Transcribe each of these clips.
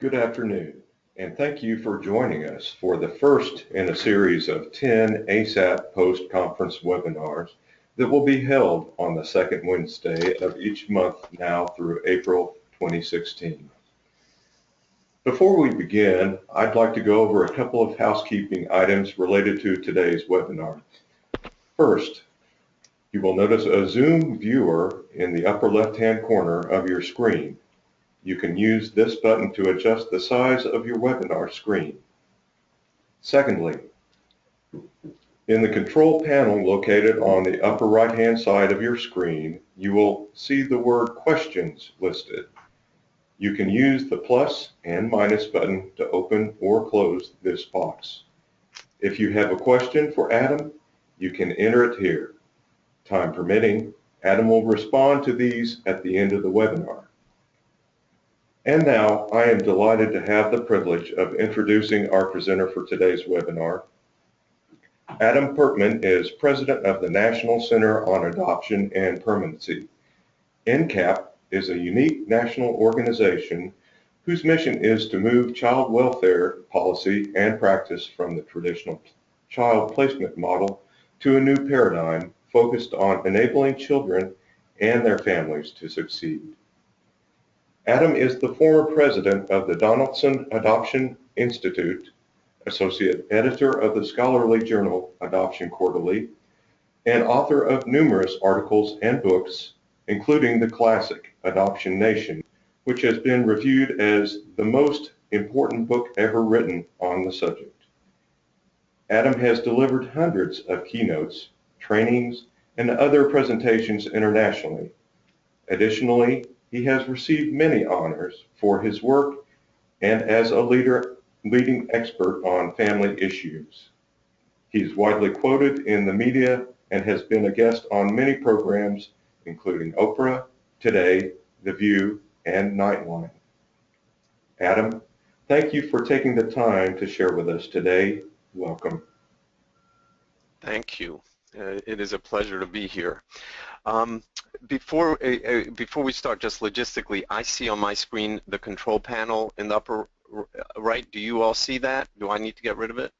Good afternoon, and thank you for joining us for the first in a series of 10 ASAP post-conference webinars that will be held on the second Wednesday of each month now through April 2016. Before we begin, I'd like to go over a couple of housekeeping items related to today's webinar. First, you will notice a Zoom viewer in the upper left-hand corner of your screen. You can use this button to adjust the size of your webinar screen. Secondly, in the control panel located on the upper right-hand side of your screen, you will see the word questions listed. You can use the plus and minus button to open or close this box. If you have a question for Adam, you can enter it here. Time permitting, Adam will respond to these at the end of the webinar. And now I am delighted to have the privilege of introducing our presenter for today's webinar. Adam Pertman is president of the National Center on Adoption and Permanency. NCAP is a unique national organization whose mission is to move child welfare policy and practice from the traditional child placement model to a new paradigm focused on enabling children and their families to succeed. Adam is the former president of the Donaldson Adoption Institute, associate editor of the scholarly journal Adoption Quarterly, and author of numerous articles and books, including the classic Adoption Nation, which has been reviewed as the most important book ever written on the subject. Adam has delivered hundreds of keynotes, trainings, and other presentations internationally. Additionally, he has received many honors for his work and as a leading expert on family issues. He is widely quoted in the media and has been a guest on many programs, including Oprah, Today, The View, and Nightline. Adam, thank you for taking the time to share with us today. Welcome. Thank you. It is a pleasure to be here. Before we start, just logistically, I see on my screen the control panel in the upper right. Do you all see that? Do I need to get rid of it?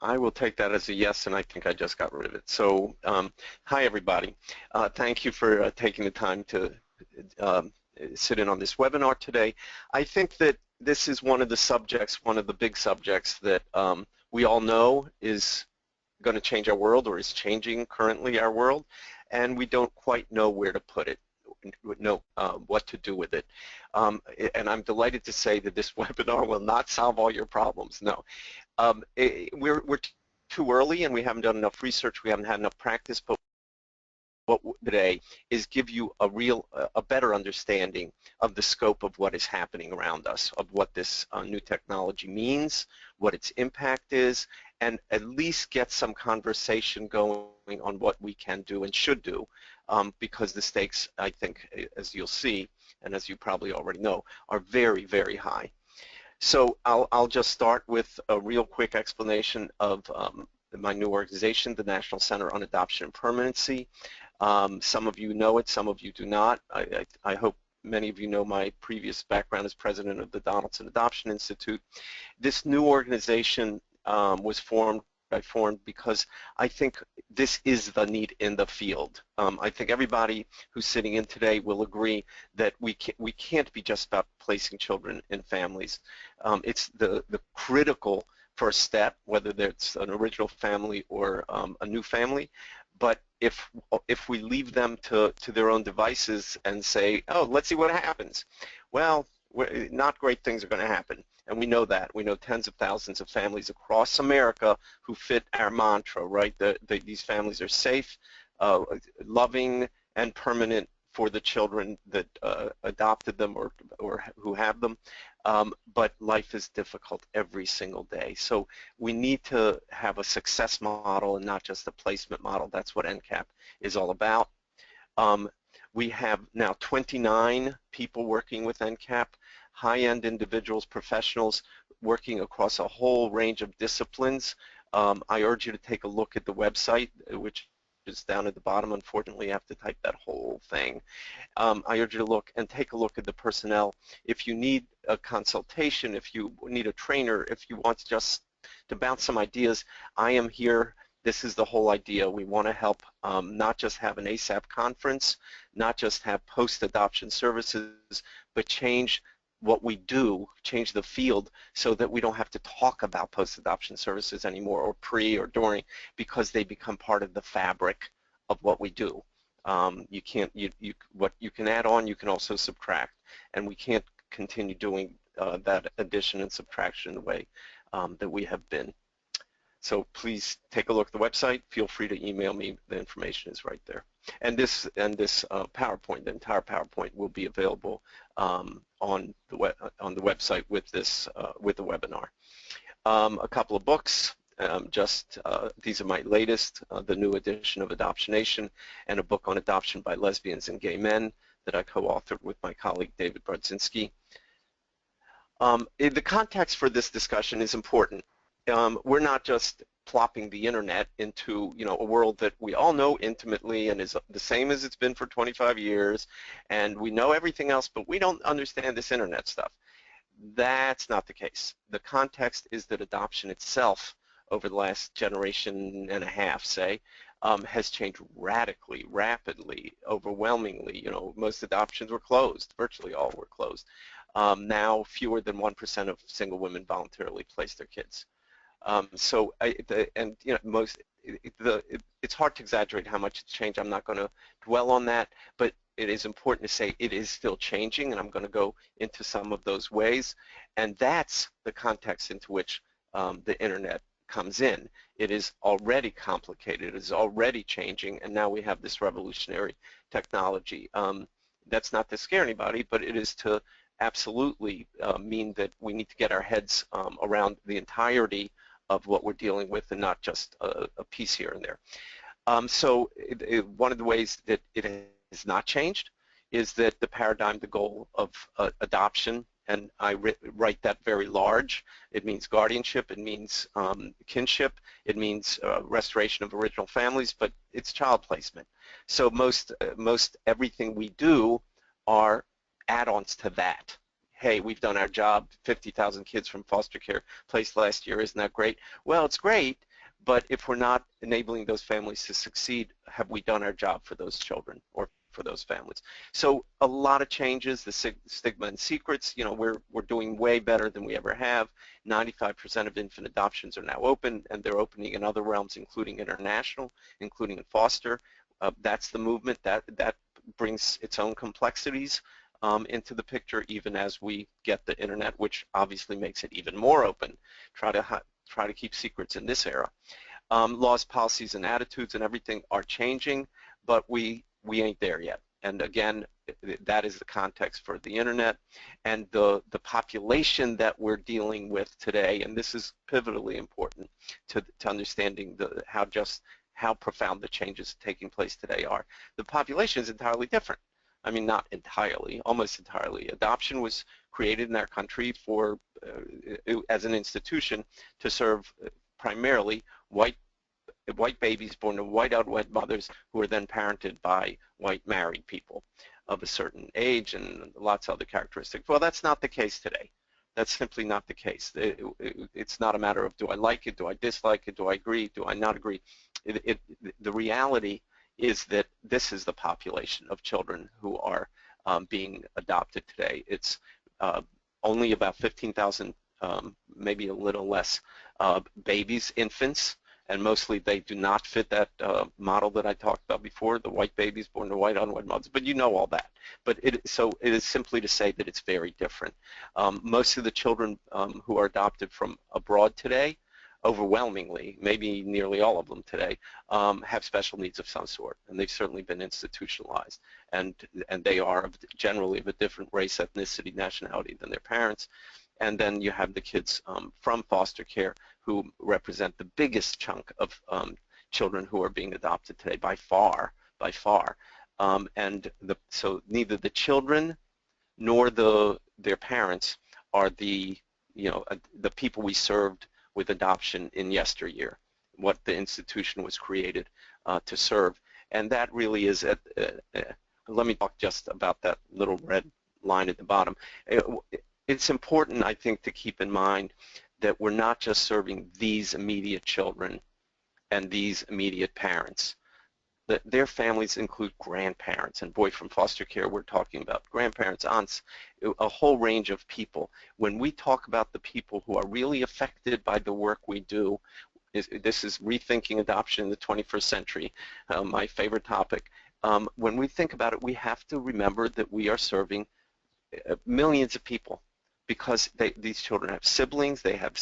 I will take that as a yes, and I think I just got rid of it. So, hi everybody. Thank you for taking the time to sit in on this webinar today. I think that this is one of the subjects, one of the big subjects that we all know is going to change our world, or is changing currently our world, and we don't quite know where to put it, know what to do with it. And I'm delighted to say that this webinar will not solve all your problems. No, we're too early, and we haven't done enough research. We haven't had enough practice. But what today is give you a better understanding of the scope of what is happening around us, of what this new technology means, what its impact is, and at least get some conversation going on what we can do and should do, because the stakes, I think, as you'll see, and as you probably already know, are very, very high. So I'll just start with a real quick explanation of my new organization, the National Center on Adoption and Permanency. Some of you know it, some of you do not. I hope many of you know my previous background as president of the Donaldson Adoption Institute. This new organization was formed because I think this is the need in the field. I think everybody who's sitting in today will agree that we can't be just about placing children in families. It's the critical first step, whether it's an original family or a new family. But if we leave them to their own devices and say, oh, let's see what happens, well, not great things are going to happen. And we know that. We know tens of thousands of families across America who fit our mantra, right? These families are safe, loving, and permanent for the children that adopted them or who have them. But life is difficult every single day. So we need to have a success model and not just a placement model. That's what NCAP is all about. We have now 29 people working with NCAP, high-end individuals, professionals working across a whole range of disciplines. I urge you to take a look at the website, which down at the bottom. Unfortunately, you have to type that whole thing. I urge you to look and take a look at the personnel. If you need a consultation, if you need a trainer, if you want just to bounce some ideas, I am here. This is the whole idea. We want to help not just have an ASAP conference, not just have post-adoption services, but change what we do, change the field so that we don't have to talk about post-adoption services anymore, or pre or during, because they become part of the fabric of what we do. You can't, what you can add on, you can also subtract, and we can't continue doing that addition and subtraction the way that we have been. So please take a look at the website. Feel free to email me. The information is right there. And this PowerPoint, the entire PowerPoint, will be available on the website with this with the webinar. A couple of books. These are my latest, the new edition of Adoption Nation, and a book on adoption by lesbians and gay men that I co-authored with my colleague David Brodzinski. The context for this discussion is important. We're not just plopping the internet into a world that we all know intimately and is the same as it's been for 25 years, and we know everything else, but we don't understand this internet stuff. That's not the case. The context is that adoption itself over the last generation and a half, say, has changed radically, rapidly, overwhelmingly. Most adoptions were closed. Virtually all were closed. Now fewer than 1% of single women voluntarily place their kids. It's hard to exaggerate how much it's changed. I'm not going to dwell on that, but it is important to say it is still changing, and I'm going to go into some of those ways. And that's the context into which the internet comes in. It is already complicated, it is already changing, and now we have this revolutionary technology. That's not to scare anybody, but it is to absolutely mean that we need to get our heads around the entirety of what we're dealing with, and not just a piece here and there. One of the ways that it has not changed is that the paradigm, the goal of adoption, and I write that very large. It means guardianship, it means kinship, it means restoration of original families, but it's child placement. So most everything we do are add-ons to that. Hey, we've done our job, 50,000 kids from foster care placed last year, isn't that great? Well, it's great, but if we're not enabling those families to succeed, have we done our job for those children or for those families? So a lot of changes, the stigma and secrets, we're doing way better than we ever have. 95% of infant adoptions are now open, and they're opening in other realms, including international, including in foster. That's the movement. That brings its own complexities into the picture, even as we get the internet, which obviously makes it even more open. Try to keep secrets in this era. Laws, policies, and attitudes and everything are changing, but we ain't there yet. And again, that is the context for the internet and the population that we're dealing with today. And this is pivotally important to understanding how profound the changes taking place today are. The population is entirely different. I mean, not entirely, almost entirely. Adoption was created in our country for, as an institution, to serve primarily white babies born to white unwed mothers who are then parented by white married people of a certain age and lots of other characteristics. Well, that's not the case today. That's simply not the case. It's not a matter of do I like it, do I dislike it, do I agree, do I not agree. The reality is that this is the population of children who are being adopted today. It's only about 15,000, maybe a little less, babies, infants, and mostly they do not fit that model that I talked about before, the white babies born to white unwed mothers, but you know all that. But so it is simply to say that it's very different. Most of the children who are adopted from abroad today, overwhelmingly, maybe nearly all of them today, have special needs of some sort, and they've certainly been institutionalized, and they are generally of a different race, ethnicity, nationality than their parents. And then you have the kids from foster care who represent the biggest chunk of children who are being adopted today by far. So neither the children nor their parents are the people we served with adoption in yesteryear, what the institution was created to serve. And that really is, let me talk just about that little red line at the bottom. It's important, I think, to keep in mind that we're not just serving these immediate children and these immediate parents. That their families include grandparents, and boy, from foster care we're talking about grandparents, aunts, a whole range of people. When we talk about the people who are really affected by the work we do, this is rethinking adoption in the 21st century, my favorite topic. When we think about it, we have to remember that we are serving millions of people, because these children have siblings, they have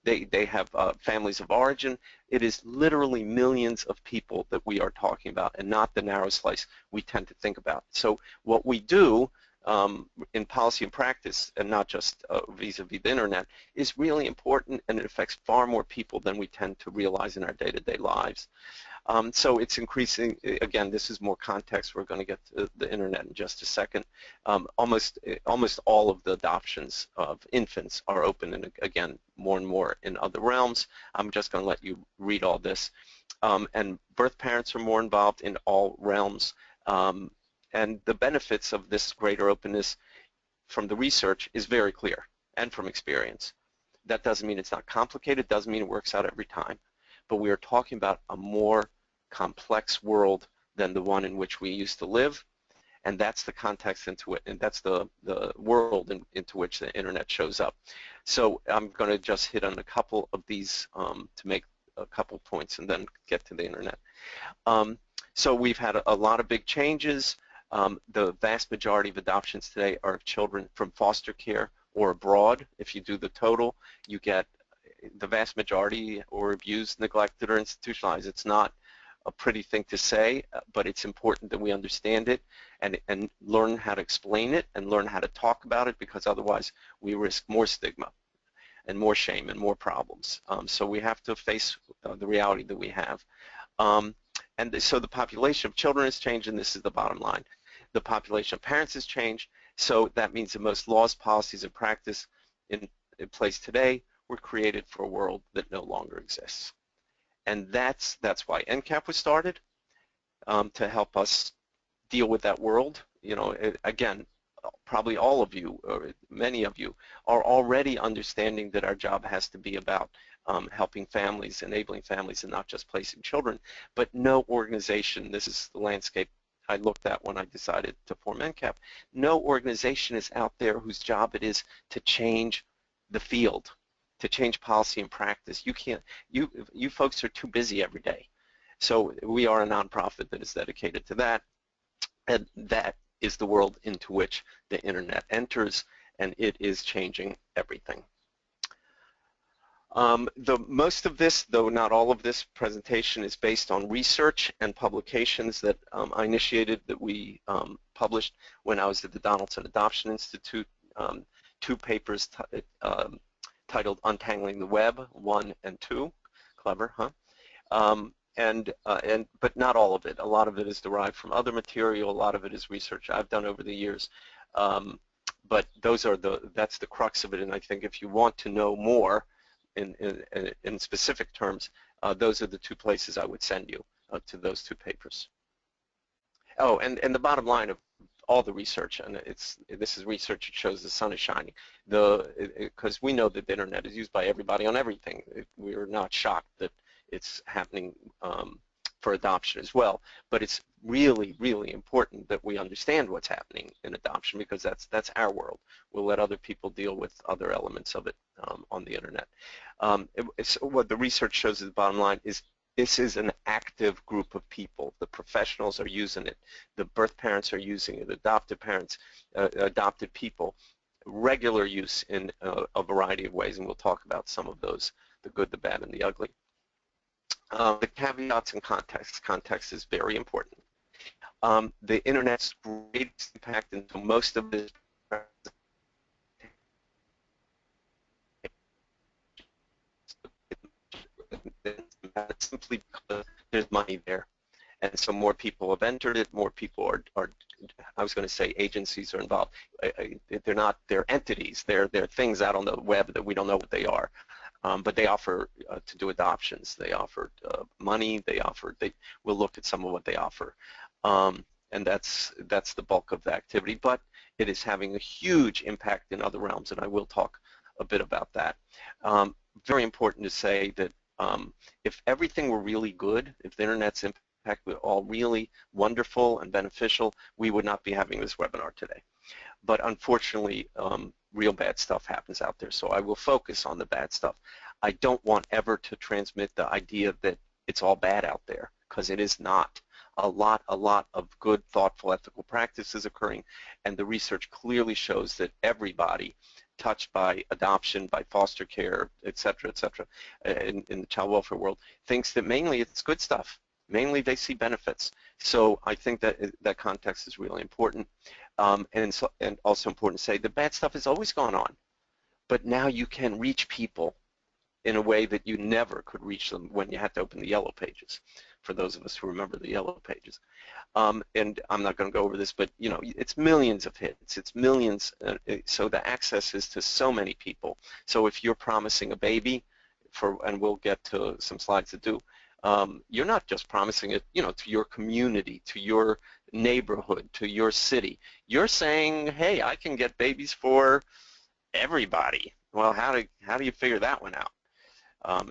they have families of origin. It is literally millions of people that we are talking about, and not the narrow slice we tend to think about. So what we do in policy and practice, and not just vis-a-vis the internet, is really important, and it affects far more people than we tend to realize in our day-to-day lives. So it's increasing. Again, this is more context. We're going to get to the internet in just a second. Almost all of the adoptions of infants are open, and again, more and more in other realms. I'm just going to let you read all this. And birth parents are more involved in all realms. And the benefits of this greater openness from the research is very clear, and from experience. That doesn't mean it's not complicated, doesn't mean it works out every time. But we are talking about a more complex world than the one in which we used to live, and that's the context into it, and that's the world into which the internet shows up. So I'm going to just hit on a couple of these to make a couple points and then get to the internet. So we've had a lot of big changes. The vast majority of adoptions today are of children from foster care or abroad. If you do the total, you get the vast majority or abused, neglected, or institutionalized. It's not a pretty thing to say, but it's important that we understand it and learn how to explain it and learn how to talk about it, because otherwise we risk more stigma and more shame and more problems. So we have to face the reality that we have. So the population of children has changed, and this is the bottom line. The population of parents has changed, so that means that most laws, policies, and practice in place today were created for a world that no longer exists. And that's why NCAP was started, to help us deal with that world. You know, again, probably all of you, or many of you, are already understanding that our job has to be about helping families, enabling families, and not just placing children. But no organization, this is the landscape I looked at when I decided to form NCAP, no organization is out there whose job it is to change the field, to change policy and practice. You can't, you folks are too busy every day. So we are a nonprofit that is dedicated to that, and that is the world into which the internet enters, and it is changing everything. Most of this, though not all of this presentation, is based on research and publications that I initiated, that we published when I was at the Donaldson Adoption Institute. 2 papers titled Untangling the Web 1 and 2. Clever, huh? But not all of it. A lot of it is derived from other material. A lot of it is research I've done over the years. But that's the crux of it. And I think if you want to know more in specific terms, those are the 2 places I would send you, to those 2 papers. Oh, and the bottom line of all the research, and this is research that shows the sun is shining, because we know that the internet is used by everybody on everything. We're not shocked that it's happening for adoption as well, but it's really, really important that we understand what's happening in adoption, because that's our world. We'll let other people deal with other elements of it on the internet. What the research shows at the bottom line is this is an active group of people. The professionals are using it. The birth parents are using it. Adopted parents, adopted people. Regular use in a variety of ways, and we'll talk about some of those, the good, the bad, and the ugly. The caveats and context. Context is very important. The internet's greatest impact into most of this simply because there's money there, and so more people have entered it. More people are I was going to say agencies are involved. They're entities. They're things out on the web that we don't know what they are. But they offer to do adoptions. They offer money. We'll look at some of what they offer, and that's the bulk of the activity. But it is having a huge impact in other realms, and I will talk a bit about that. Very important to say that if everything were really good, if the internet's impact were all really wonderful and beneficial, we would not be having this webinar today. But unfortunately, real bad stuff happens out there, so I will focus on the bad stuff. I don't want ever to transmit the idea that it's all bad out there, because it is not. A lot of good, thoughtful, ethical practices occurring, and the research clearly shows that everybody touched by adoption, by foster care, et cetera, in the child welfare world, thinks that mainly it's good stuff. Mainly they see benefits. So I think that that context is really important. And also important to say the bad stuff has always gone on, but now you can reach people in a way that you never could reach them when you had to open the yellow pages, for those of us who remember the yellow pages. And I'm not going to go over this, but it's millions of hits, it's millions, so the access is to so many people. So if you're promising a baby, and we'll get to some slides that do, you're not just promising it, to your community, to your neighborhood, to your city. You're saying, hey, I can get babies for everybody. Well, how do you figure that one out?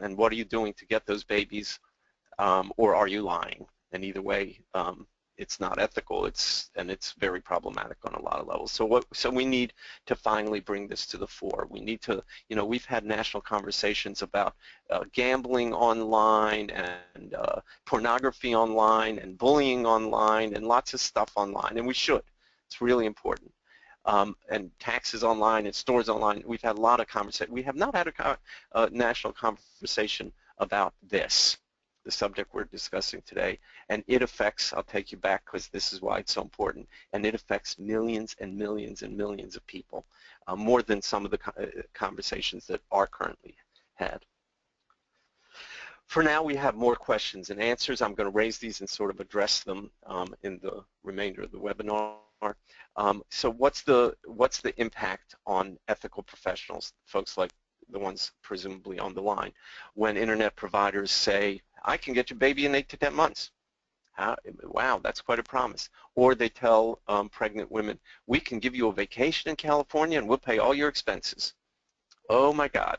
And what are you doing to get those babies, or are you lying? And either way, it's not ethical. It's very problematic on a lot of levels. So we need to finally bring this to the fore. We need to, we've had national conversations about gambling online and pornography online and bullying online and lots of stuff online, and we should. It's really important. And taxes online and stores online. We've had a lot of conversation. We have not had a national conversation about this, the subject we're discussing today, and it affects, I'll take you back because this is why it's so important, and it affects millions and millions and millions of people, more than some of the conversations that are currently had. For now, we have more questions and answers. I'm going to raise these and sort of address them in the remainder of the webinar. So what's the impact on ethical professionals, folks like the ones presumably on the line, when internet providers say, I can get your baby in 8 to 10 months. Wow, that's quite a promise. Or they tell pregnant women, we can give you a vacation in California and we'll pay all your expenses. Oh my God.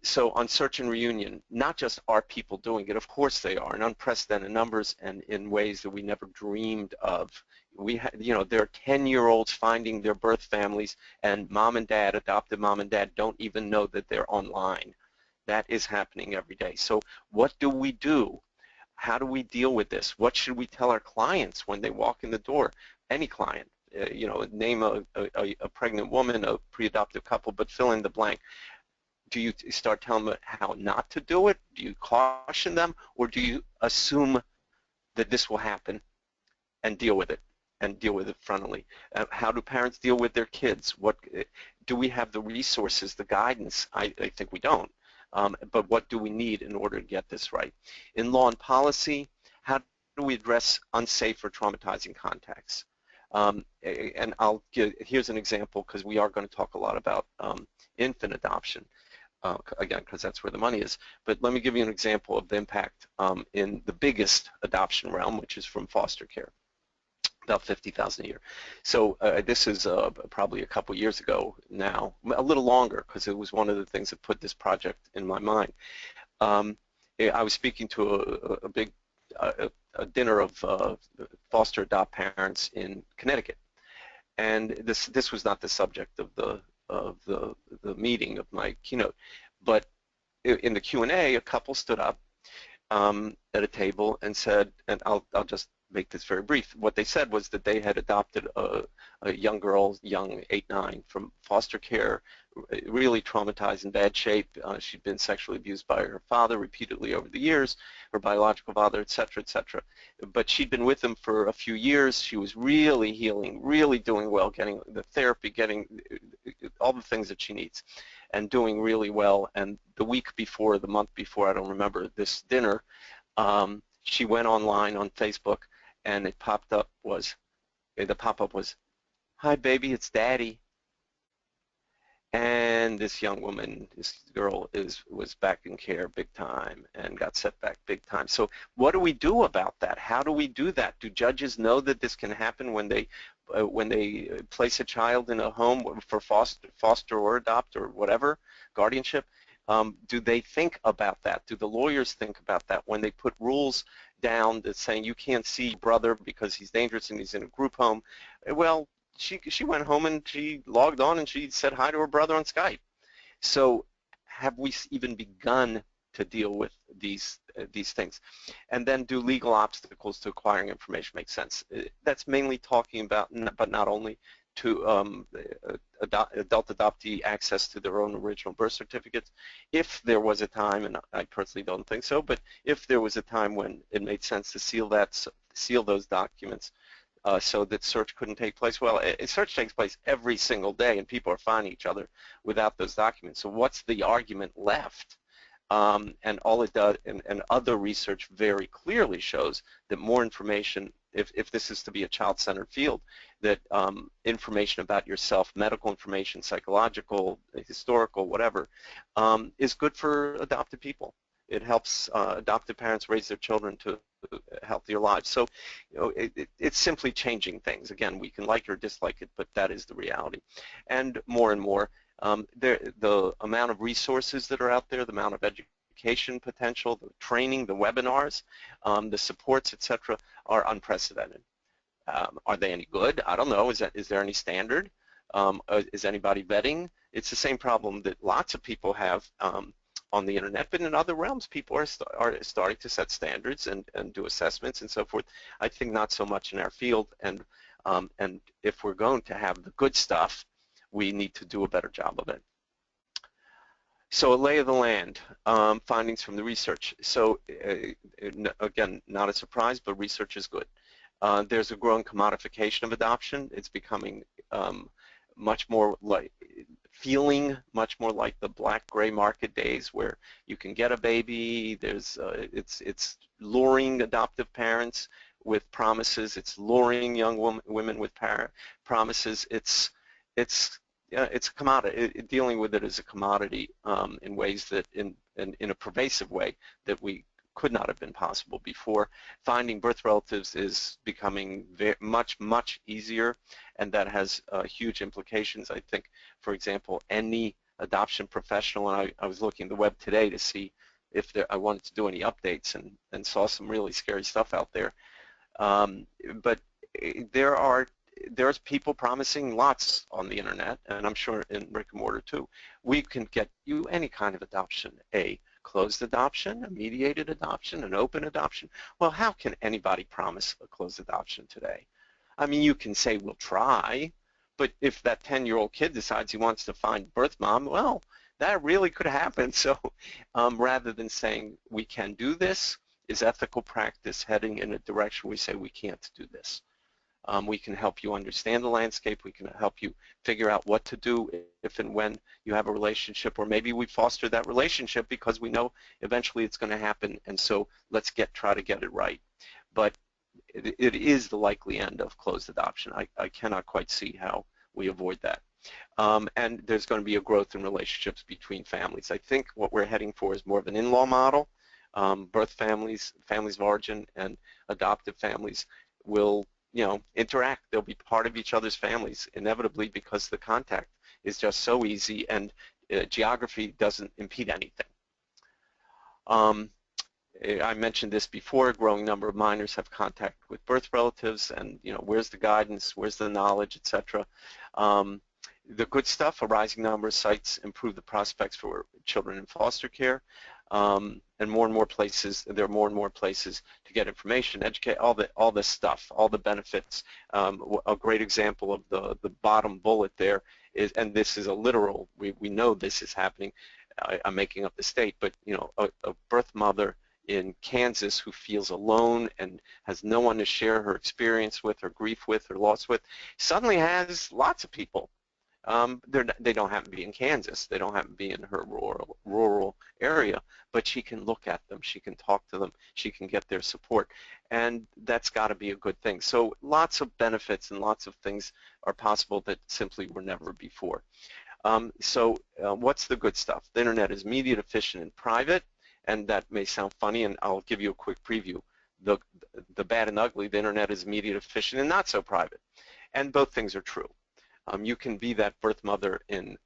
So on search and reunion, not just are people doing it, of course they are, in unprecedented numbers and in ways that we never dreamed of. There are 10-year-olds finding their birth families, and mom and dad, adoptive mom and dad, don't even know that they're online. That is happening every day. So what do we do? How do we deal with this? What should we tell our clients when they walk in the door? Any client, name a pregnant woman, a pre-adoptive couple, but fill in the blank. Do you start telling them how not to do it? Do you caution them? Or do you assume that this will happen and deal with it, and deal with it frontally? How do parents deal with their kids? Do we have the resources, the guidance? I think we don't. But what do we need in order to get this right? In law and policy, how do we address unsafe or traumatizing contacts? And here's an example, because we are going to talk a lot about infant adoption. Again, because that's where the money is. But let me give you an example of the impact in the biggest adoption realm, which is from foster care, about $50,000 a year. So this is probably a couple years ago now, a little longer, because it was one of the things that put this project in my mind. I was speaking to a big dinner of foster adopt parents in Connecticut, and this was not the subject of the meeting of my keynote, but in the Q&A, a couple stood up at a table and said, and I'll just make this very brief. What they said was that they had adopted a young girl, young 8, 9, from foster care, really traumatized, in bad shape. She'd been sexually abused by her father repeatedly over the years, her biological father, et cetera, et cetera. But she'd been with him for a few years. She was really healing, really doing well, getting the therapy, getting all the things that she needs, and doing really well. And the week before, the month before, I don't remember, this dinner, she went online on Facebook, and the pop-up was, hi baby, it's daddy. and this young woman, this girl, was back in care big time and got set back big time. So what do we do about that? How do we do that? Do judges know that this can happen when they place a child in a home for foster or adopt or whatever, guardianship? Do they think about that? Do the lawyers think about that when they put rules down that saying you can't see your brother because he's dangerous and he's in a group home? Well, she went home and she logged on and she said hi to her brother on Skype. So have we even begun to deal with these things? And then do legal obstacles to acquiring information make sense? That's mainly talking about, but not only, to adult adoptee access to their own original birth certificates. If there was a time, and I personally don't think so, but if there was a time when it made sense to seal those documents so that search couldn't take place. Well, search takes place every single day, and people are finding each other without those documents. So what's the argument left? And all it does, and other research very clearly shows that more information, if this is to be a child-centered field, that information about yourself, medical information, psychological, historical, whatever, is good for adopted people. It helps adopted parents raise their children to healthier lives. So, it's simply changing things. Again, we can like or dislike it, but that is the reality. And more, the amount of resources that are out there, the amount of education potential, the training, the webinars, the supports, etc., are unprecedented. Are they any good? I don't know. Is there any standard? Is anybody vetting? It's the same problem that lots of people have on the internet, but in other realms, people are starting to set standards and do assessments and so forth. I think not so much in our field, and if we're going to have the good stuff, we need to do a better job of it. So a lay of the land, findings from the research. So again, not a surprise, but research is good. There's a growing commodification of adoption. It's becoming much more like, feeling much more like the black-gray market days where you can get a baby. It's luring adoptive parents with promises. It's luring young women with promises. It's a commodity. Dealing with it as a commodity in ways that, in a pervasive way, that we could not have been possible before. Finding birth relatives is becoming much easier, and that has huge implications. I think, for example, any adoption professional, and I was looking at the web today to see if I wanted to do any updates, and saw some really scary stuff out there. But there's people promising lots on the internet, and I'm sure in brick and mortar too. We can get you any kind of adoption, a closed adoption, a mediated adoption, an open adoption. Well, how can anybody promise a closed adoption today? I mean, you can say we'll try, but if that 10-year-old kid decides he wants to find birth mom, well, that really could happen. So rather than saying we can do this, is ethical practice heading in a direction we say we can't do this? We can help you understand the landscape. We can help you figure out what to do if and when you have a relationship, or maybe we foster that relationship because we know eventually it's going to happen, and so let's try to get it right. But it is the likely end of closed adoption. I cannot quite see how we avoid that. And there's going to be a growth in relationships between families. I think what we're heading for is more of an in-law model. Birth families, families of origin, and adoptive families will interact. They'll be part of each other's families inevitably because the contact is just so easy, and geography doesn't impede anything. I mentioned this before. A growing number of minors have contact with birth relatives, and where's the guidance, where's the knowledge, etc. The good stuff: a rising number of sites improve the prospects for children in foster care. And more places, there are more and more places to get information, educate, all this stuff, all the benefits. A great example of the bottom bullet there is, and this is a literal, we know this is happening. I'm making up the state, but a birth mother in Kansas who feels alone and has no one to share her experience with, her grief with, her loss with, suddenly has lots of people. They don't happen to be in Kansas. They don't happen to be in her rural area, but she can look at them. She can talk to them. She can get their support, and that's got to be a good thing. So lots of benefits and lots of things are possible that simply were never before. What's the good stuff? The internet is media efficient and private, and that may sound funny, and I'll give you a quick preview. The bad and ugly, the internet is media efficient and not so private, and both things are true. You can be that birth mother in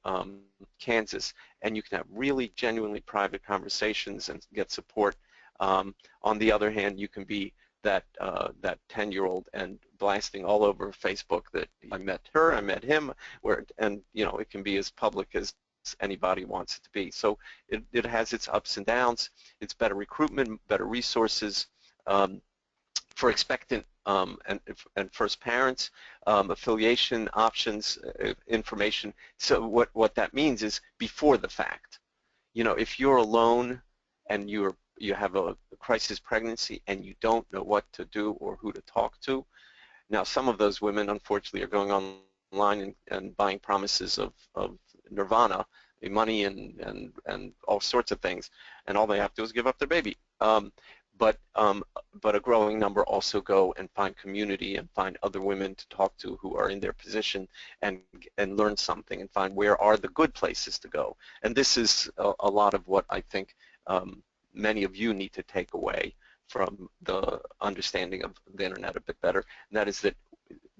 Kansas, and you can have really genuinely private conversations and get support. On the other hand, you can be that 10-year-old and blasting all over Facebook that I met her, I met him, and it can be as public as anybody wants it to be. So it has its ups and downs. It's better recruitment, better resources. For expectant and first parents, affiliation options, information. So what that means is before the fact. If you're alone and you have a crisis pregnancy and you don't know what to do or who to talk to, now some of those women unfortunately are going online and buying promises of nirvana, money and all sorts of things, and all they have to do is give up their baby. But a growing number also go and find community and find other women to talk to who are in their position and learn something and find where are the good places to go. And this is a lot of what I think many of you need to take away from the understanding of the internet a bit better, and that is that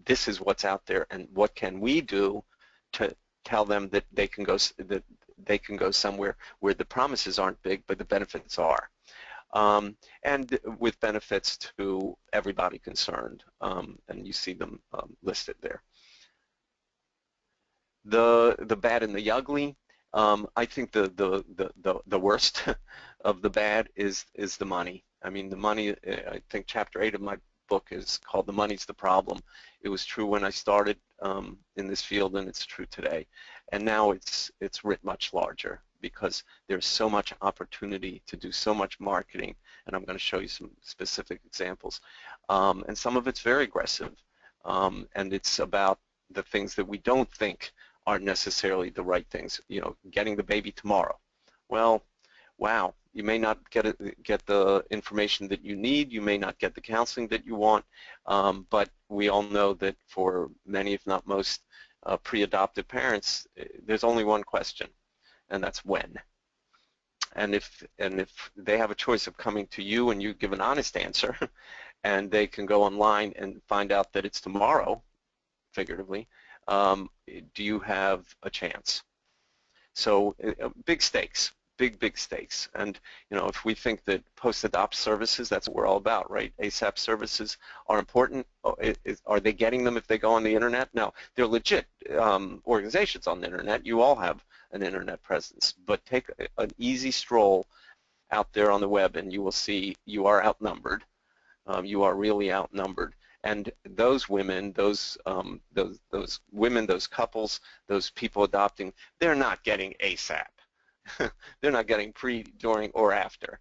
this is what's out there, and what can we do to tell them that they can go somewhere where the promises aren't big but the benefits are. And with benefits to everybody concerned, and you see them listed there. The bad and the ugly. I think the worst of the bad is the money. I mean, the money. I think Chapter 8 of my book is called "The Money's the Problem." It was true when I started in this field, and it's true today. And now it's writ much larger, because there's so much opportunity to do so much marketing, and I'm going to show you some specific examples. And some of it's very aggressive, and it's about the things that we don't think are necessarily the right things. Getting the baby tomorrow. Well, wow, you may not get the information that you need, you may not get the counseling that you want, but we all know that for many, if not most, pre-adoptive parents, there's only one question, and that's when. And if they have a choice of coming to you and you give an honest answer, and they can go online and find out that it's tomorrow, figuratively, do you have a chance? So big stakes, big stakes. And if we think that post-adopt services, that's what we're all about, right? ASAP services are important. Are they getting them if they go on the internet? No, they're legit organizations on the internet. You all have an internet presence, but take an easy stroll out there on the web and you will see you are outnumbered. You are really outnumbered. And those women, those women, those couples, those people adopting, they're not getting ASAP. They're not getting pre, during, or after.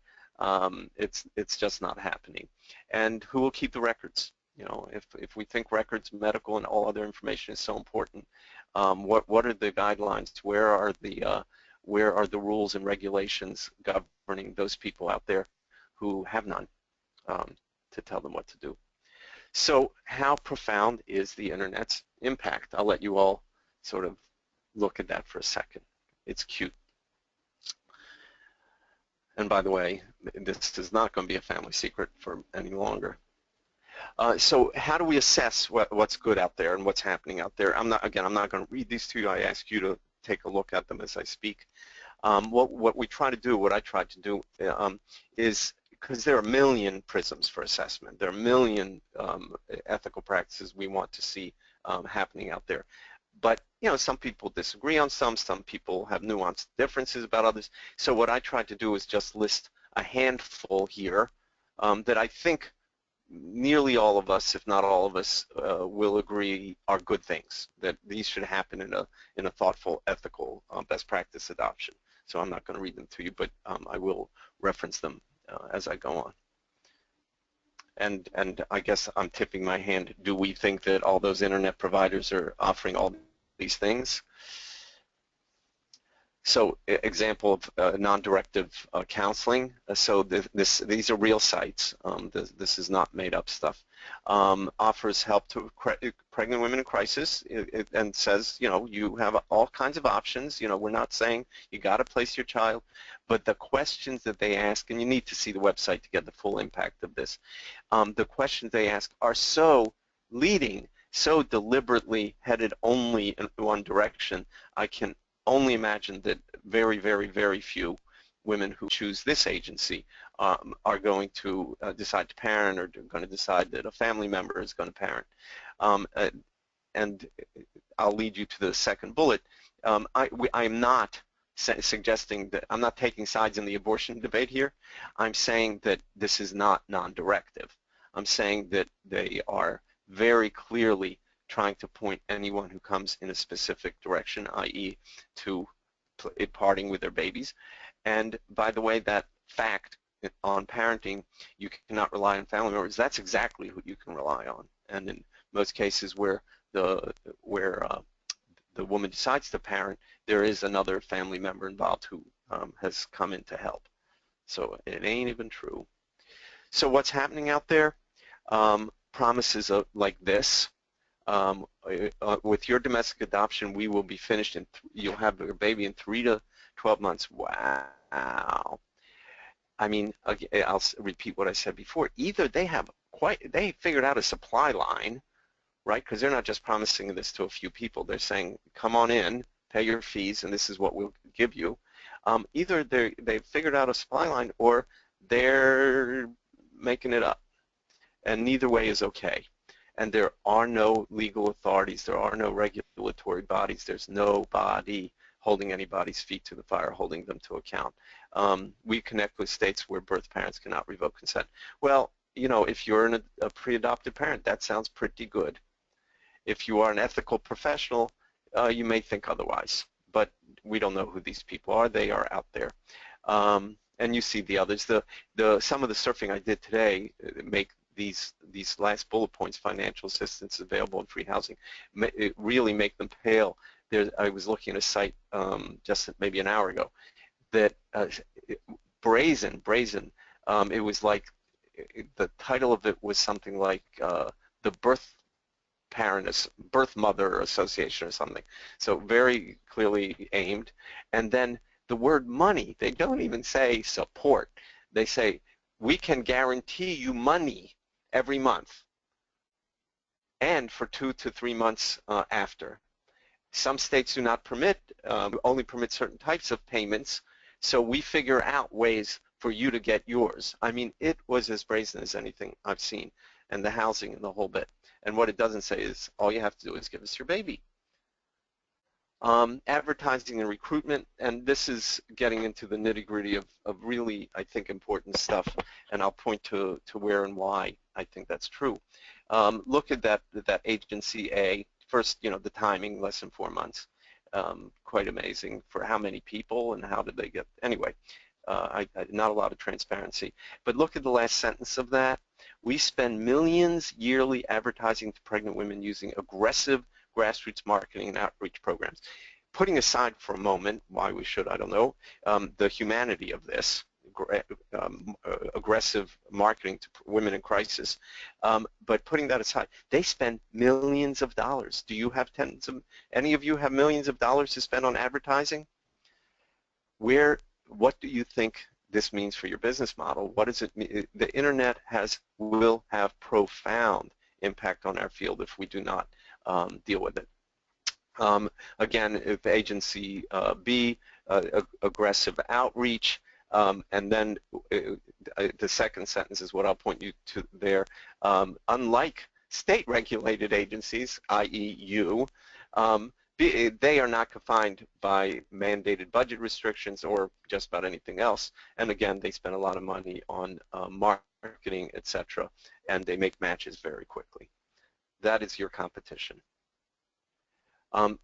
It's just not happening. And who will keep the records? If we think records, medical, and all other information is so important, what are the guidelines? Where are the rules and regulations governing those people out there who have none to tell them what to do? So how profound is the internet's impact? I'll let you all sort of look at that for a second. It's cute. And by the way, this is not going to be a family secret for any longer. So how do we assess what's good out there and what's happening out there? I'm not going to read these to you. I ask you to take a look at them as I speak. What we try to do, what I try to do, is, because there are a million prisms for assessment, there are a million ethical practices we want to see happening out there. But some people disagree on some people have nuanced differences about others. So what I tried to do is just list a handful here that I think nearly all of us, if not all of us, will agree are good things, that these should happen in a thoughtful, ethical, best practice adoption. So I'm not going to read them to you, but I will reference them as I go on. And I guess I'm tipping my hand. Do we think that all those internet providers are offering all these things? So example of non-directive counseling. So these are real sites. This is not made up stuff. offers help to pregnant women in crisis, and says, you have all kinds of options. We're not saying you got to place your child, but the questions that they ask, and you need to see the website to get the full impact of this, the questions they ask are so leading, so deliberately headed only in one direction. I can only imagine that very, very, very few women who choose this agency are going to decide to parent, or going to decide that a family member is going to parent. And I'll lead you to the second bullet. I'm not suggesting that, I'm not taking sides in the abortion debate here. I'm saying that this is not non-directive. I'm saying that they are very clearly trying to point anyone who comes in a specific direction, i.e. to parting with their babies. And by the way, that fact on parenting, you cannot rely on family members, that's exactly who you can rely on. And in most cases where the woman decides to parent, there is another family member involved who has come in to help. So it ain't even true. So what's happening out there? Promises like this. With your domestic adoption, we will be finished, and you'll have your baby in 3 to 12 months. Wow. I mean, I'll repeat what I said before. Either they figured out a supply line, right? Because they're not just promising this to a few people. They're saying, come on in, pay your fees, and this is what we'll give you. Either they've figured out a supply line, or they're making it up. And neither way is okay. And there are no legal authorities. There are no regulatory bodies. There's nobody holding anybody's feet to the fire, holding them to account. We connect with states where birth parents cannot revoke consent. Well, if you're a pre-adopted parent, that sounds pretty good. If you are an ethical professional, you may think otherwise. But we don't know who these people are. They are out there. And you see the others. Some of the surfing I did today make these last bullet points, financial assistance available and free housing, really make them pale. I was looking at a site just maybe an hour ago that brazen. It was like, the title of it was something like the birth mother association or something. So very clearly aimed. And then the word money, they don't even say support. They say, we can guarantee you money every month and for 2 to 3 months after. Some states do not permit, only permit certain types of payments, so we figure out ways for you to get yours. I mean, it was as brazen as anything I've seen, and the housing and the whole bit. And what it doesn't say is, all you have to do is give us your baby. Advertising and recruitment, and this is getting into the nitty-gritty of really, I think, important stuff, and I'll point to where and why I think that's true. Look at that agency A. First, the timing, less than 4 months. Quite amazing for how many people and how did they get, anyway, not a lot of transparency. But look at the last sentence of that. We spend millions yearly advertising to pregnant women using aggressive grassroots marketing and outreach programs. Putting aside for a moment, why we should, I don't know, the humanity of this, aggressive marketing to women in crisis, but putting that aside, they spend millions of dollars. Do you have any of you have millions of dollars to spend on advertising? What do you think this means for your business model? What does it mean? The internet will have profound impact on our field if we do not deal with it. Again, if agency B, aggressive outreach, and then the second sentence is what I'll point you to there. Unlike state-regulated agencies, i.e. you, they are not confined by mandated budget restrictions or just about anything else. And again, they spend a lot of money on marketing, etc., and they make matches very quickly. That is your competition. On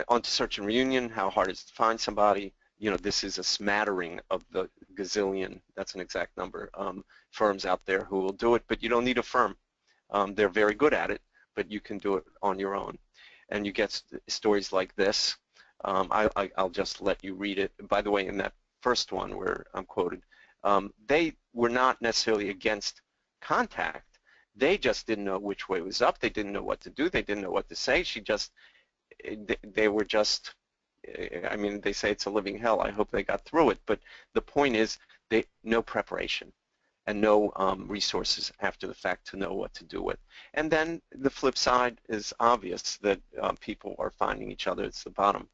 to search and reunion, how hard is it to find somebody? This is a smattering of the gazillion, that's an exact number, firms out there who will do it, but you don't need a firm. They're very good at it, but you can do it on your own. And you get stories like this. I'll just let you read it. By the way, in that first one where I'm quoted, they were not necessarily against contact. They just didn't know which way was up. They didn't know what to do. They didn't know what to say. They were just, I mean, they say it's a living hell. I hope they got through it. But the point is, no preparation and no resources after the fact to know what to do with. And then the flip side is obvious, that people are finding each other. It's the bottom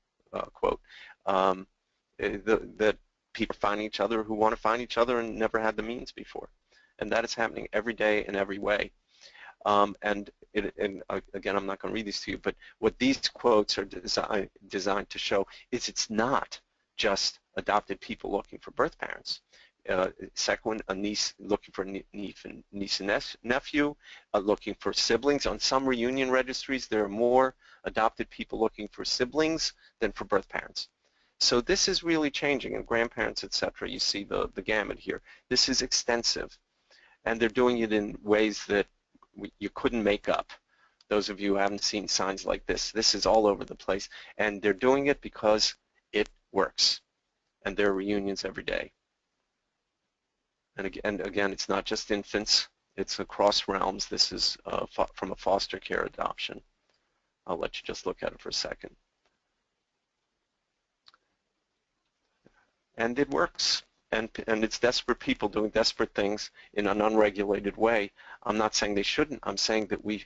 quote. That people are finding each other who want to find each other and never had the means before. And that is happening every day in every way. And again, I'm not going to read these to you, but what these quotes are designed to show is it's not just adopted people looking for birth parents. Second, a niece looking for niece and nephew, looking for siblings. On some reunion registries, there are more adopted people looking for siblings than for birth parents. So this is really changing, and grandparents, etc. You see the gamut here. This is extensive, and they're doing it in ways that you couldn't make up. Those of you who haven't seen signs like this is all over the place, and they're doing it because it works, and there are reunions every day. And again, it's not just infants, it's across realms. This is from a foster care adoption. I'll let you just look at it for a second. And it works. And it's desperate people doing desperate things in an unregulated way. I'm not saying they shouldn't. I'm saying that we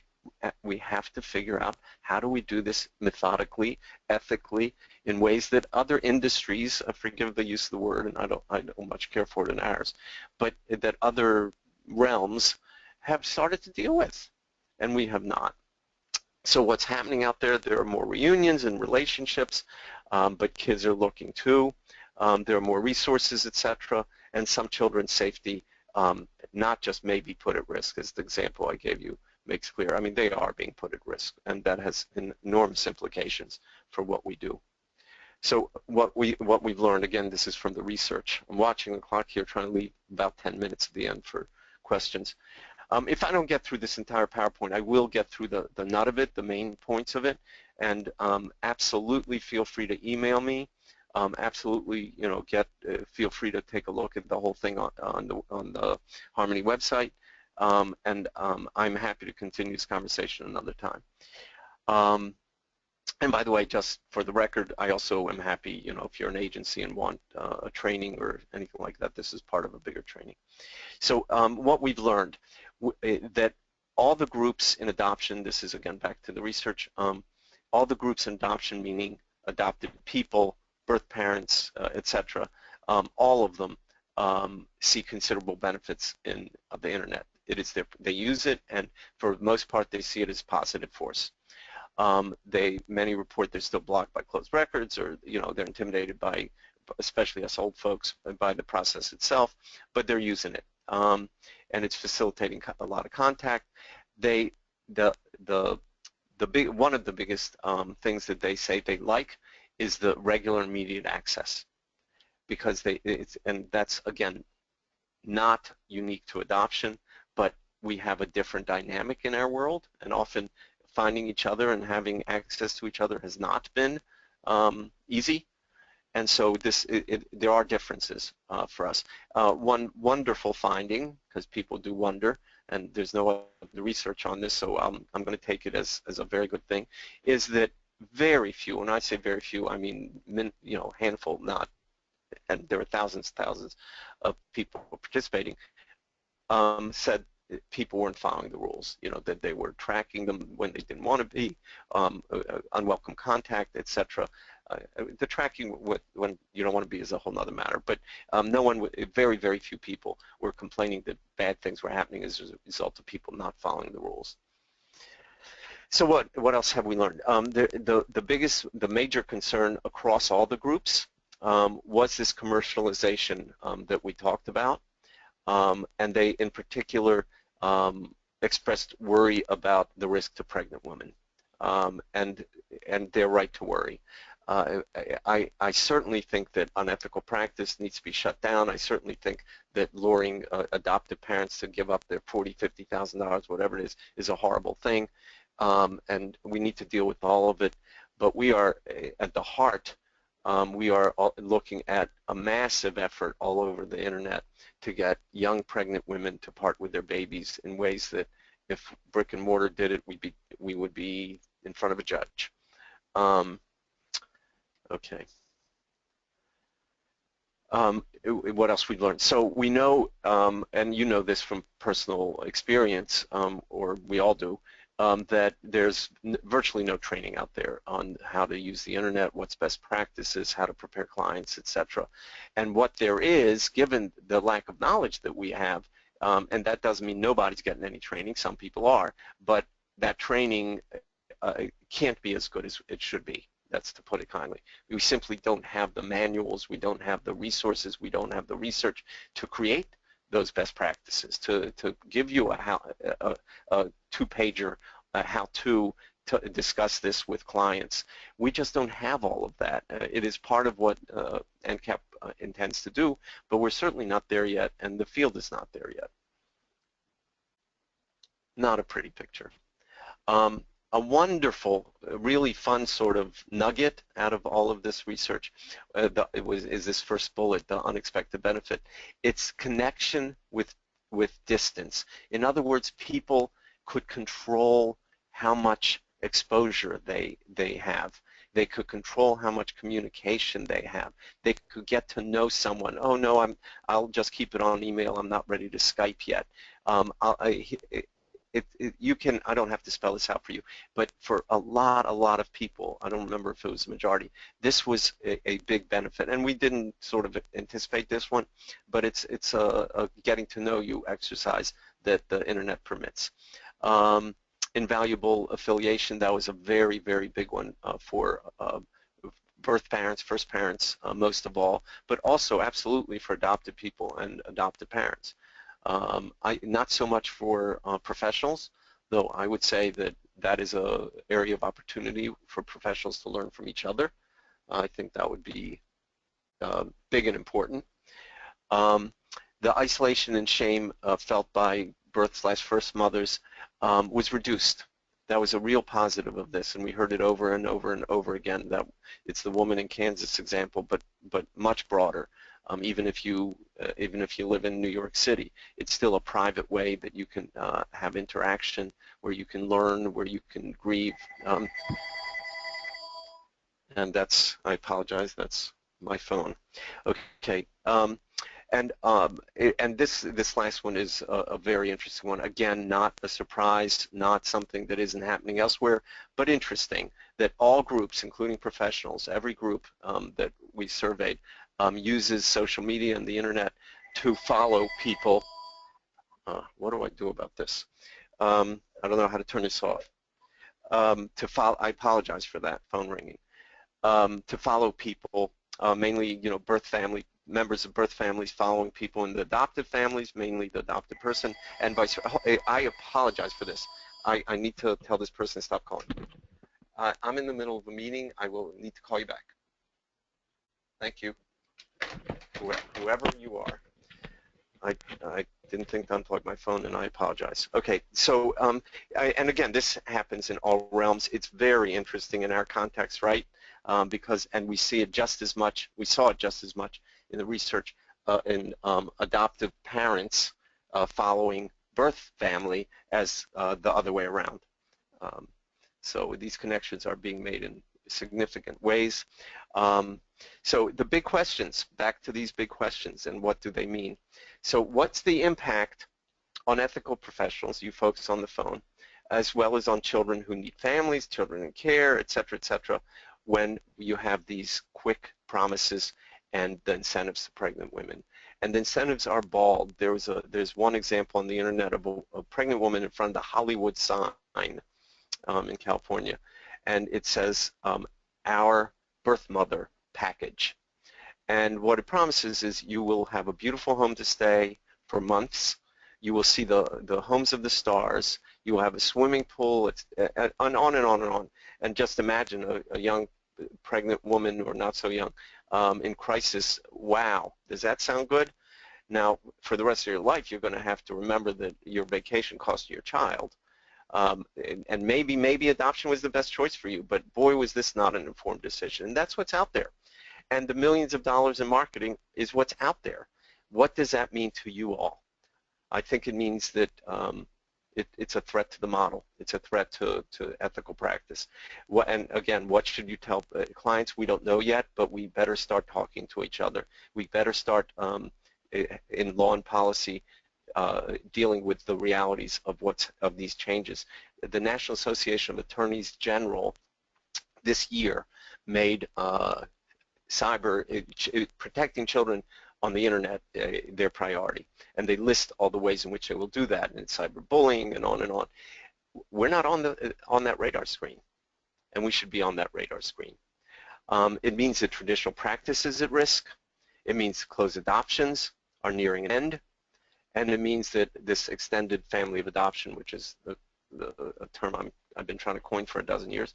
have to figure out how do we do this methodically, ethically, in ways that other industries, forgive the use of the word, and I don't much care for it in ours, but that other realms have started to deal with, and we have not. So what's happening out there? There are more reunions and relationships, but kids are looking too. There are more resources, etc., and some children's safety not just may be put at risk, as the example I gave you makes clear. I mean, they are being put at risk, and that has enormous implications for what we do. So what we've learned, again, this is from the research. I'm watching the clock here, trying to leave about 10 minutes at the end for questions. If I don't get through this entire PowerPoint, I will get through the nut of it, the main points of it, and absolutely feel free to email me. Absolutely, feel free to take a look at the whole thing on the Harmony website, and I'm happy to continue this conversation another time. And by the way, just for the record, I also am happy, if you're an agency and want a training or anything like that, this is part of a bigger training. So what we've learned, that all the groups in adoption, this is again back to the research, all the groups in adoption, meaning adopted people, birth parents, etc., all of them see considerable benefits in the internet. They use it, and for the most part, they see it as positive force. Many report they're still blocked by closed records, or they're intimidated by, especially us old folks, by the process itself, but they're using it, and it's facilitating a lot of contact. One of the biggest things that they say they like is the regular immediate access, because and that's again not unique to adoption, but we have a different dynamic in our world, and often finding each other and having access to each other has not been easy, and so there are differences for us. One wonderful finding, because people do wonder, and there's no other research on this, so I'm going to take it as a very good thing, is that very few, when I say very few, I mean handful, not, and there are thousands of people participating, said people weren't following the rules, that they were tracking them when they didn't want to be, unwelcome contact, etc. The tracking when you don't want to be is a whole other matter, but very, very few people were complaining that bad things were happening as a result of people not following the rules. So what else have we learned? The major concern across all the groups was this commercialization that we talked about, and they in particular expressed worry about the risk to pregnant women, and their right to worry. I certainly think that unethical practice needs to be shut down. I certainly think that luring adoptive parents to give up their $40,000, $50,000, whatever it is a horrible thing. And we need to deal with all of it, but we are at the heart, we are looking at a massive effort all over the internet to get young pregnant women to part with their babies in ways that If brick and mortar did it, we would be in front of a judge. Okay. What else we learned? So we know, and you know this from personal experience, or we all do, that there's virtually no training out there on how to use the internet, what's best practices, how to prepare clients, etc. And what there is, given the lack of knowledge that we have, and that doesn't mean nobody's getting any training, some people are, but that training can't be as good as it should be. That's to put it kindly. We simply don't have the manuals, we don't have the resources, we don't have the research to create those best practices, to give you a two-pager how-to discuss this with clients. We just don't have all of that. It is part of what NCAP intends to do, but we're certainly not there yet, and the field is not there yet. Not a pretty picture. A wonderful, really fun sort of nugget out of all of this research is this first bullet, the unexpected benefit. It's connection with distance. In other words, people could control how much exposure they have. They could control how much communication they have. They could get to know someone. Oh no, I'll just keep it on email. I'm not ready to Skype yet. You can, I don't have to spell this out for you, but for a lot of people, I don't remember if it was the majority, this was a big benefit. And we didn't sort of anticipate this one, but it's a getting to know you exercise that the internet permits. Invaluable affiliation, that was a very, very big one for birth parents, first parents, most of all, but also absolutely for adopted people and adopted parents. Not so much for professionals, though I would say that is an area of opportunity for professionals to learn from each other. I think that would be big and important. The isolation and shame felt by birth/first mothers was reduced. That was a real positive of this, and we heard it over and over and over again. That it's the woman in Kansas example, but much broader. Even if you live in New York City, it's still a private way that you can have interaction, where you can learn, where you can grieve. And that's, I apologize, that's my phone. Okay, and this last one is a very interesting one. Again, not a surprise, not something that isn't happening elsewhere, but interesting that all groups, including professionals, every group that we surveyed, uses social media and the internet to follow people. What do I do about this? I don't know how to turn this off. To follow, I apologize for that phone ringing. To follow people, mainly, you know, members of birth families following people in the adopted families, mainly the adopted person, and vice versa. I apologize for this. I need to tell this person to stop calling. I'm in the middle of a meeting. I will need to call you back. Thank you. Whoever you are. I didn't think to unplug my phone, and I apologize. Okay, so, and again, this happens in all realms. It's very interesting in our context, right? Because, and we see it just as much, we saw it just as much in the research in adoptive parents following birth family as the other way around. So these connections are being made in significant ways. So the big questions, back to these big questions, and what do they mean? So what's the impact on ethical professionals, you folks on the phone, as well as on children who need families, children in care, et cetera, when you have these quick promises and the incentives to pregnant women? And the incentives are bald. There's one example on the internet of a pregnant woman in front of the Hollywood sign in California, and it says, our birth mother package. And what it promises is you will have a beautiful home to stay for months. You will see the homes of the stars. You will have a swimming pool, and on and on and on. And just imagine a young pregnant woman, or not so young, in crisis. Wow, does that sound good? Now, for the rest of your life, you're going to have to remember that your vacation cost your child. And maybe adoption was the best choice for you, but boy, was this not an informed decision. And that's what's out there. And the millions of dollars in marketing is what's out there. What does that mean to you all? I think it means that It's a threat to the model. It's a threat to ethical practice. And again, what should you tell clients? We don't know yet, but we better start talking to each other. We better start in law and policy dealing with the realities of these changes. The National Association of Attorneys General this year made protecting children on the internet their priority, and they list all the ways in which they will do that, and cyberbullying and on and on. We're not on that radar screen, and we should be on that radar screen. It means that traditional practice is at risk. It means closed adoptions are nearing an end, and it means that this extended family of adoption, which is a term I've been trying to coin for a dozen years,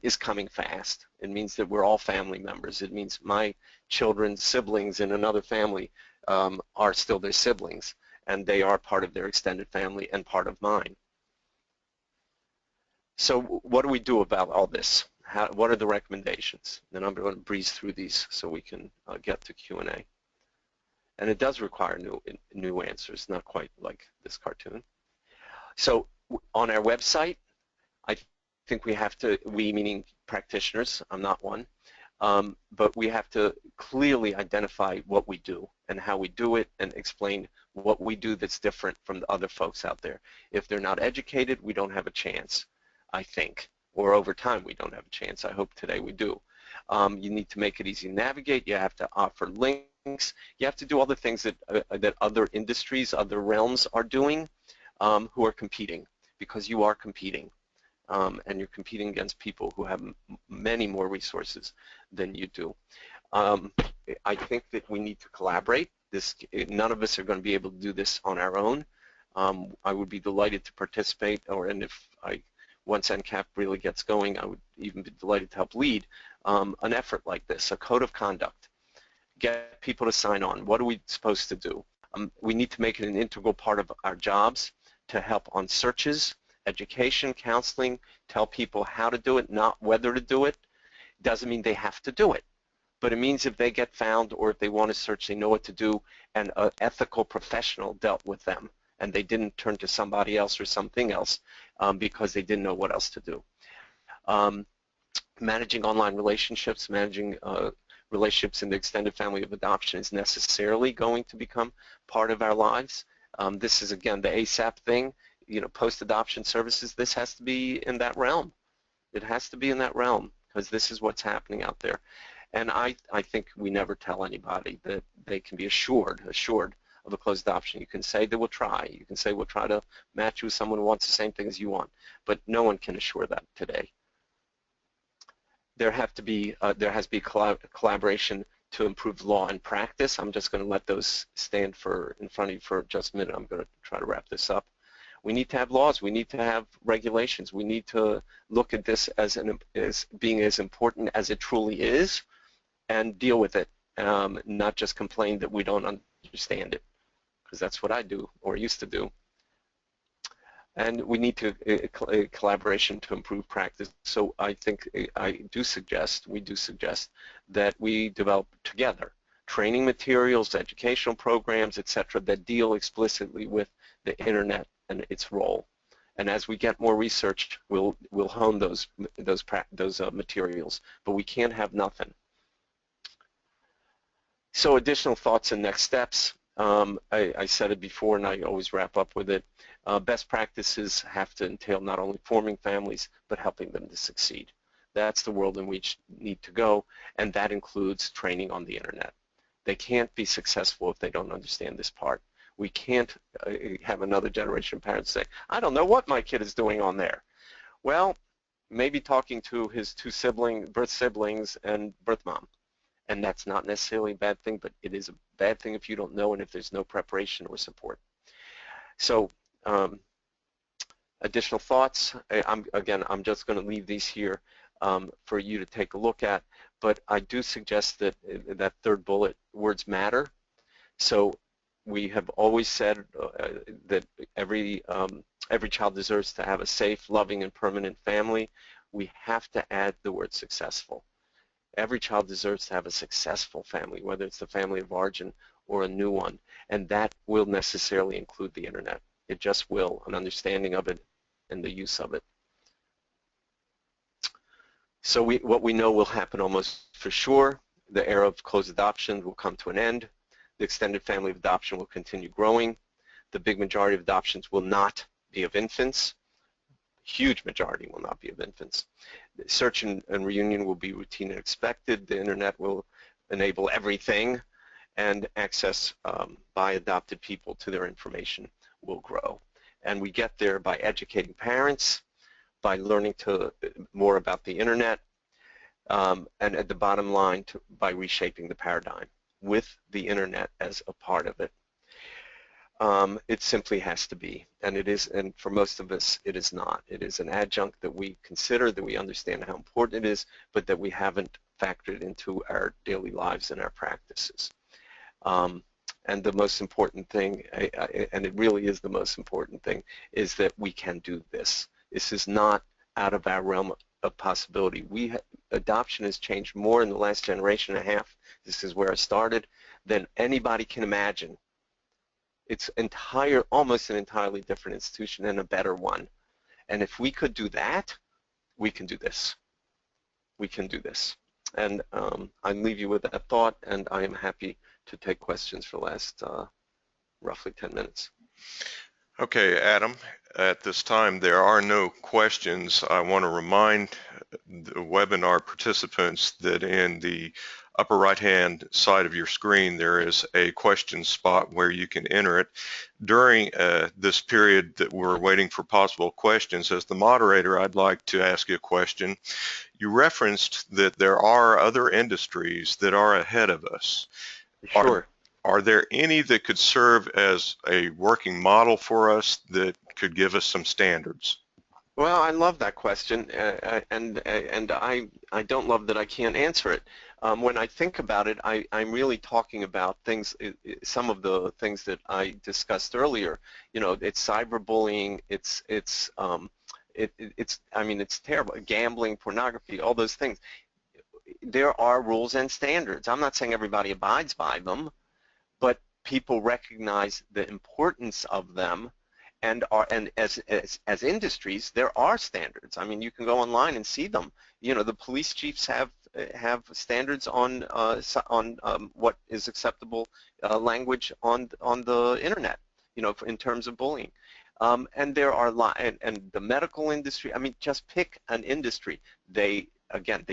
is coming fast. It means that we're all family members. It means my children's siblings in another family are still their siblings, and they are part of their extended family and part of mine. So what do we do about all this? What are the recommendations? And I'm going to breeze through these so we can get to Q&A. And it does require new answers, not quite like this cartoon. So on our website, I think we have to, we meaning practitioners, I'm not one, but we have to clearly identify what we do and how we do it and explain what we do that's different from the other folks out there. If they're not educated, we don't have a chance, I think, or over time we don't have a chance. I hope today we do. You need to make it easy to navigate. You have to offer links. You have to do all the things that other industries, other realms are doing who are competing, because you are competing. And you're competing against people who have many more resources than you do. I think that we need to collaborate. None of us are going to be able to do this on our own. I would be delighted to participate, and once NCAP really gets going, I would even be delighted to help lead an effort like this, a code of conduct. Get people to sign on. What are we supposed to do? We need to make it an integral part of our jobs to help on searches, education, counseling, tell people how to do it, not whether to do it. Doesn't mean they have to do it, but it means if they get found or if they want to search, they know what to do, and an ethical professional dealt with them, and they didn't turn to somebody else or something else because they didn't know what else to do. Managing online relationships, managing relationships in the extended family of adoption is necessarily going to become part of our lives. This is, again, the ASAP thing. You know, post-adoption services, this has to be in that realm. It has to be in that realm because this is what's happening out there. And I think we never tell anybody that they can be assured of a closed adoption. You can say that we'll try. You can say we'll try to match you with someone who wants the same thing as you want, but no one can assure that today. There has to be collaboration to improve law and practice. I'm just going to let those stand in front of you for just a minute. I'm going to try to wrap this up. We need to have laws. We need to have regulations. We need to look at this as being as important as it truly is and deal with it, not just complain that we don't understand it, because that's what I do or used to do. And we need to collaboration to improve practice. So I think we do suggest that we develop together training materials, educational programs, etc., that deal explicitly with the internet and its role. And as we get more research, we'll hone those materials. But we can't have nothing. So additional thoughts and next steps. I said it before, and I always wrap up with it. Best practices have to entail not only forming families, but helping them to succeed. That's the world in which we need to go, and that includes training on the internet. They can't be successful if they don't understand this part. We can't have another generation of parents say, I don't know what my kid is doing on there. Well, maybe talking to his birth siblings and birth mom. And that's not necessarily a bad thing, but it is a bad thing if you don't know and if there's no preparation or support. So additional thoughts. I'm just going to leave these here for you to take a look at, but I do suggest that that third bullet, words matter. So we have always said that every child deserves to have a safe, loving, and permanent family. We have to add the word successful. Every child deserves to have a successful family, whether it's the family of origin or a new one, and that will necessarily include the internet. It just will, an understanding of it and the use of it. So what we know will happen almost for sure, the era of closed adoption will come to an end. The extended family of adoption will continue growing. The big majority of adoptions will not be of infants. Huge majority will not be of infants. Search and reunion will be routine and expected. The internet will enable everything, and access by adopted people to their information will grow. And we get there by educating parents, by learning more about the internet, and at the bottom line, by reshaping the paradigm with the internet as a part of it. It simply has to be, and it is, and for most of us, it is not. It is an adjunct that we consider, that we understand how important it is, but that we haven't factored into our daily lives and our practices. And the most important thing, and it really is the most important thing, is that we can do this. This is not out of our realm of possibility. Adoption has changed more in the last generation and a half, this is where I started, than anybody can imagine. It's almost an entirely different institution and a better one. And if we could do that, we can do this. We can do this. And I leave you with that thought, and I am happy to take questions for the last roughly 10 minutes. Okay, Adam, at this time there are no questions. I want to remind the webinar participants that in the upper right-hand side of your screen there is a question spot where you can enter it. During this period that we're waiting for possible questions, as the moderator, I'd like to ask you a question. You referenced that there are other industries that are ahead of us. Sure. Are there any that could serve as a working model for us that could give us some standards? Well, I love that question, and I don't love that I can't answer it. When I think about it, I'm really talking about things, some of the things that I discussed earlier. You know, it's cyberbullying, I mean, it's terrible. Gambling, pornography, all those things. There are rules and standards. I'm not saying everybody abides by them, but people recognize the importance of them, and as industries, there are standards. I mean, you can go online and see them. You know, the police chiefs have standards on what is acceptable language on the internet. You know, in terms of bullying. And there are and the medical industry. I mean, just pick an industry. They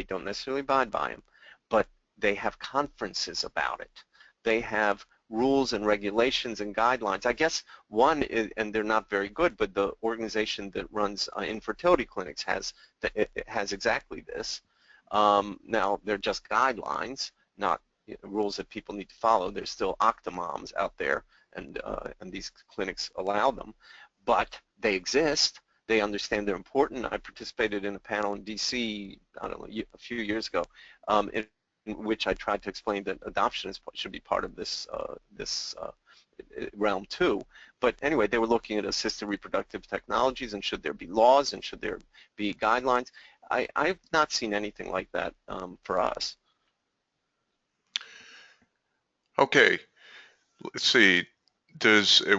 don't necessarily abide by them, but they have conferences about it. They have rules and regulations and guidelines. I guess one is, and they're not very good, but the organization that runs infertility clinics has exactly this. Now they're just guidelines, not rules that people need to follow. There's still octomoms out there, and these clinics allow them, but they exist. They understand they're important. I participated in a panel in DC, I don't know, a few years ago, in which I tried to explain that adoption should be part of this realm too. But anyway, they were looking at assisted reproductive technologies, and should there be laws and should there be guidelines. I've not seen anything like that for us. Okay, let's see.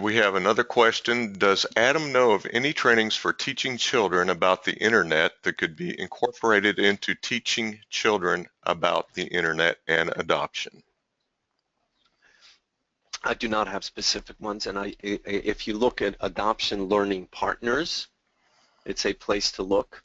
We have another question. Does Adam know of any trainings for teaching children about the internet that could be incorporated into teaching children about the internet and adoption? I do not have specific ones, and if you look at adoption learning partners, it's a place to look.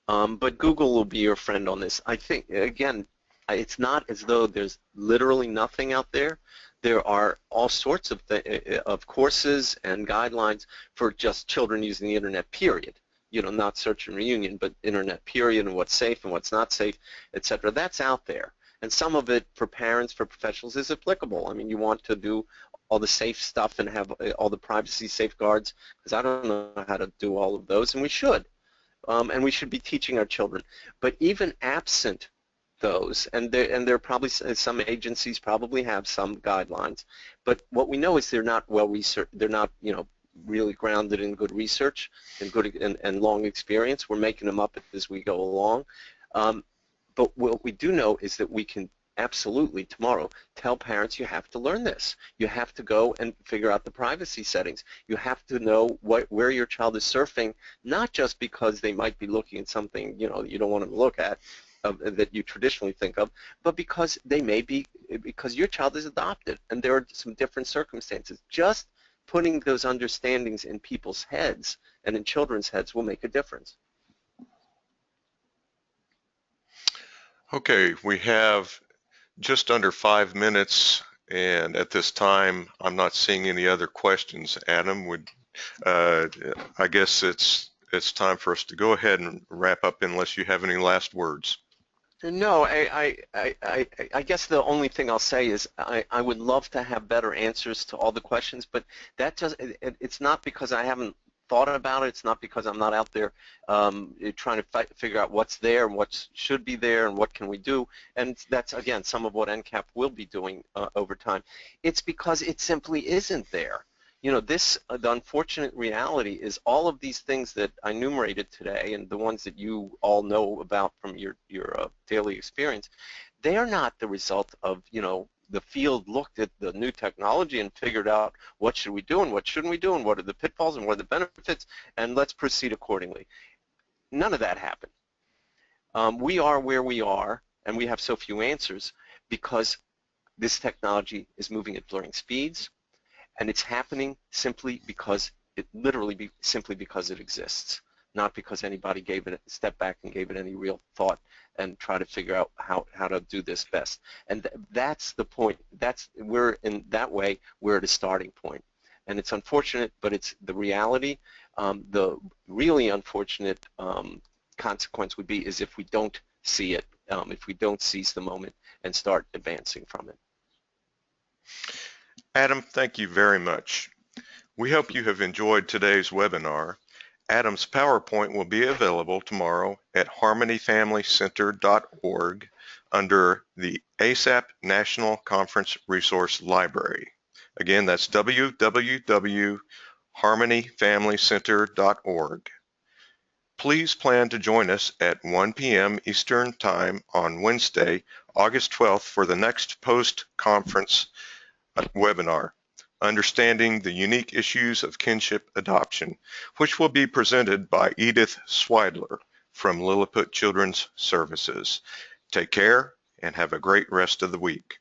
But Google will be your friend on this. I think, again, it's not as though there's literally nothing out there. There are all sorts of courses and guidelines for just children using the internet, period. You know, not search and reunion, but internet, period, and what's safe and what's not safe, etc. That's out there. And some of it for parents, for professionals, is applicable. I mean, you want to do all the safe stuff and have all the privacy safeguards, because I don't know how to do all of those, and we should. And we should be teaching our children. But even absent those, and there are probably some agencies probably have some guidelines, but what we know is they're not well researched. They're not, you know, really grounded in good research and good and long experience. We're making them up as we go along. But what we do know is that we can absolutely tomorrow. Tell parents you have to learn this. You have to go and figure out the privacy settings. You have to know where your child is surfing, not just because they might be looking at something you don't want them to look at, that you traditionally think of, but because they may be, because your child is adopted and there are some different circumstances. Just putting those understandings in people's heads and in children's heads will make a difference. Okay, we have just under 5 minutes, and at this time, I'm not seeing any other questions. Adam, I guess it's time for us to go ahead and wrap up unless you have any last words. No, I guess the only thing I'll say is I would love to have better answers to all the questions, but it's not because I haven't thought about it. It's not because I'm not out there trying to figure out what's there and what should be there and what can we do. And that's, again, some of what NCAP will be doing over time. It's because it simply isn't there. The unfortunate reality is all of these things that I enumerated today and the ones that you all know about from your daily experience, they are not the result of, the field looked at the new technology and figured out what should we do and what shouldn't we do and what are the pitfalls and what are the benefits, and let's proceed accordingly. None of that happened. We are where we are, and we have so few answers because this technology is moving at blurring speeds. And it's happening simply because simply because it exists, not because anybody gave it a step back and gave it any real thought and try to figure out how to do this best. And that's the point. We're in that way, we're at a starting point. And it's unfortunate, but it's the reality. The really unfortunate consequence would be is if we don't see it, if we don't seize the moment and start advancing from it. Adam, thank you very much. We hope you have enjoyed today's webinar. Adam's PowerPoint will be available tomorrow at harmonyfamilycenter.org under the ASAP National Conference Resource Library. Again, that's www.harmonyfamilycenter.org. Please plan to join us at 1 p.m. Eastern Time on Wednesday, August 12th for the next post-conference webinar, Understanding the Unique Issues of Kinship Adoption, which will be presented by Edith Swidler from Lilliput Children's Services. Take care and have a great rest of the week.